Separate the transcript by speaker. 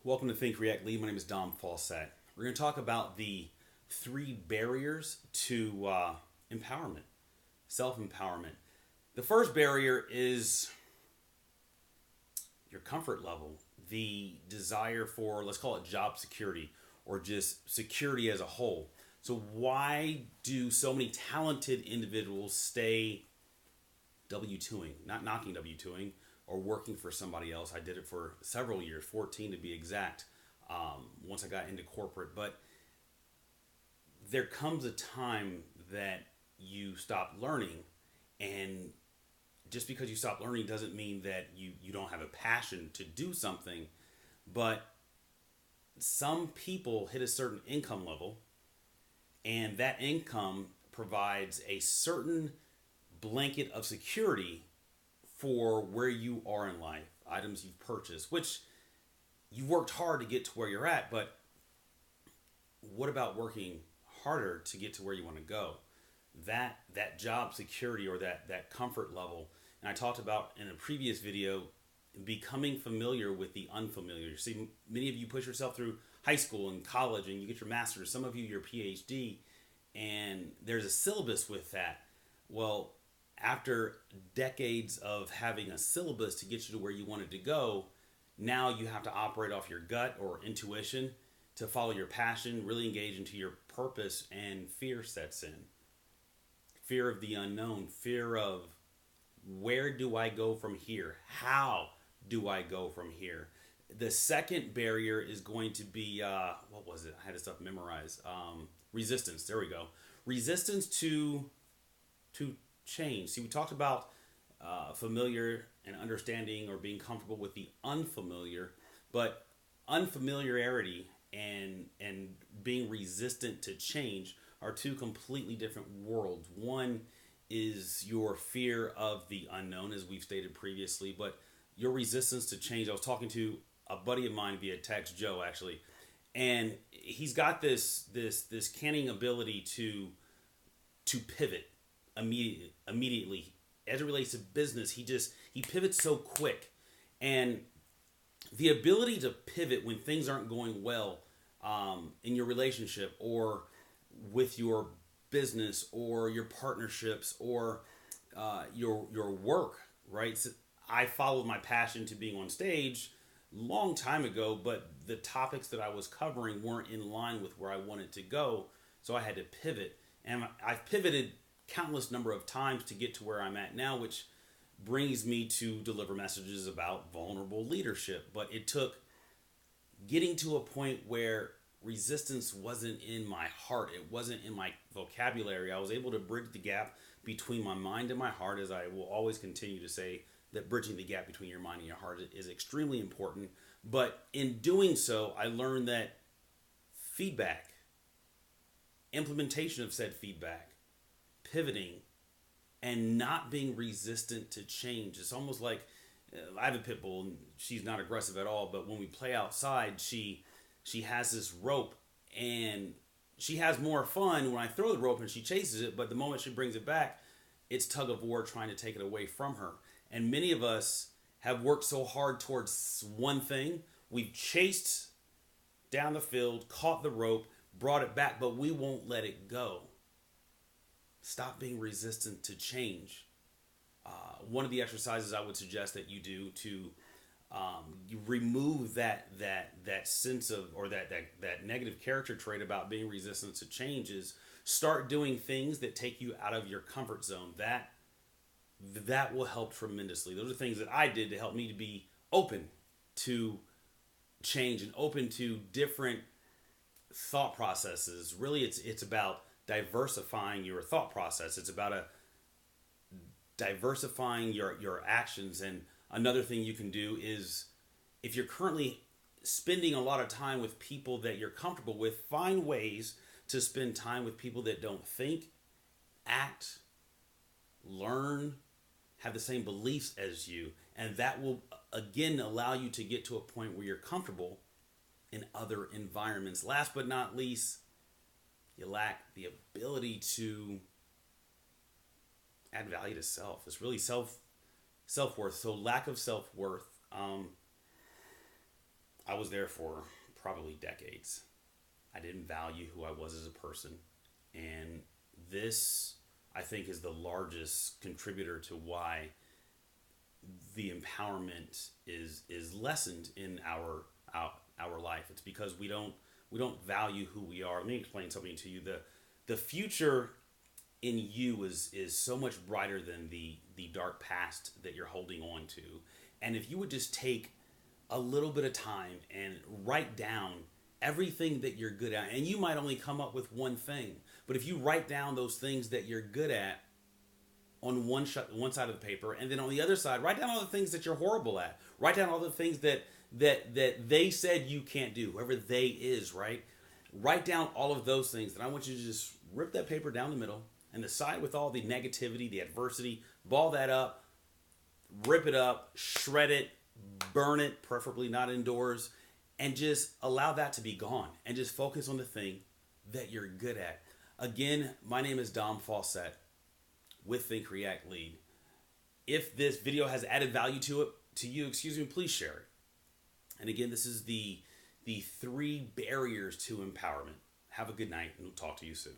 Speaker 1: Welcome to Think React Lead. My name is Dom Fawcett. We're going to talk about the three barriers to empowerment, self-empowerment. The first barrier is your comfort level, the desire for, let's call it job security or just security as a whole. So why do so many talented individuals stay W-2ing, not knocking W-2ing, or working for somebody else? I did it for several years, 14 to be exact, once I got into corporate. But there comes a time that you stop learning, and just because you stop learning doesn't mean that you don't have a passion to do something. But some people hit a certain income level, and that income provides a certain blanket of security for where you are in life, items you've purchased, which you've worked hard to get to where you're at. But what about working harder to get to where you want to go? That job security or that comfort level. And I talked about in a previous video becoming familiar with the unfamiliar. You see, many of you push yourself through high school and college and you get your master's, some of you your PhD, and there's a syllabus with that. Well, after decades of having a syllabus to get you to where you wanted to go, now you have to operate off your gut or intuition to follow your passion, really engage into your purpose, and fear sets in. Fear of the unknown, fear of where do I go from here? How do I go from here? The second barrier is going to be, what was it? I had this stuff memorized. Resistance, there we go. Resistance to change. See, we talked about familiar and understanding or being comfortable with the unfamiliar, but unfamiliarity and being resistant to change are two completely different worlds. One is your fear of the unknown, as we've stated previously, but your resistance to change. I was talking to a buddy of mine via text, Joe, actually, and he's got this canning ability to pivot immediately as it relates to business. He pivots so quick, and the ability to pivot when things aren't going well in your relationship or with your business or your partnerships or your work, right? So I followed my passion to being on stage long time ago, but the topics that I was covering weren't in line with where I wanted to go, so I had to pivot. And I've pivoted countless number of times to get to where I'm at now, which brings me to deliver messages about vulnerable leadership. But it took getting to a point where resistance wasn't in my heart. It wasn't in my vocabulary. I was able to bridge the gap between my mind and my heart, as I will always continue to say that bridging the gap between your mind and your heart is extremely important. But in doing so, I learned that feedback, implementation of said feedback, pivoting, and not being resistant to change. It's almost like I have a pit bull and she's not aggressive at all, but when we play outside, she has this rope and she has more fun when I throw the rope and she chases it, but the moment she brings it back, it's tug of war trying to take it away from her. And many of us have worked so hard towards one thing. We've chased down the field, caught the rope, brought it back, but we won't let it go. Stop being resistant to change. One of the exercises I would suggest that you do to you remove that sense of, or that negative character trait about being resistant to change is start doing things that take you out of your comfort zone. That will help tremendously. Those are things that I did to help me to be open to change and open to different thought processes. Really, it's about diversifying your thought process. It's about diversifying your actions. And another thing you can do is, if you're currently spending a lot of time with people that you're comfortable with, find ways to spend time with people that don't think, act, learn, have the same beliefs as you. And that will, again, allow you to get to a point where you're comfortable in other environments. Last but not least, you lack the ability to add value to self. It's really self-worth. So lack of self-worth. I was there for probably decades. I didn't value who I was as a person. And this, I think, is the largest contributor to why the empowerment is lessened in our life. It's because we don't value who we are. Let me explain something to you. The future in you is so much brighter than the dark past that you're holding on to. And if you would just take a little bit of time and write down everything that you're good at, and you might only come up with one thing, but if you write down those things that you're good at on one side of the paper, and then on the other side, write down all the things that you're horrible at. Write down all the things that they said you can't do, whoever they is, right? Write down all of those things, and I want you to just rip that paper down the middle, and the side with all the negativity, the adversity, ball that up, rip it up, shred it, burn it, preferably not indoors, and just allow that to be gone, and just focus on the thing that you're good at. Again, my name is Dom Fawcett with Think React Lead. If this video has added value to you, please share it. And again, this is the 3 barriers to empowerment. Have a good night, and we'll talk to you soon.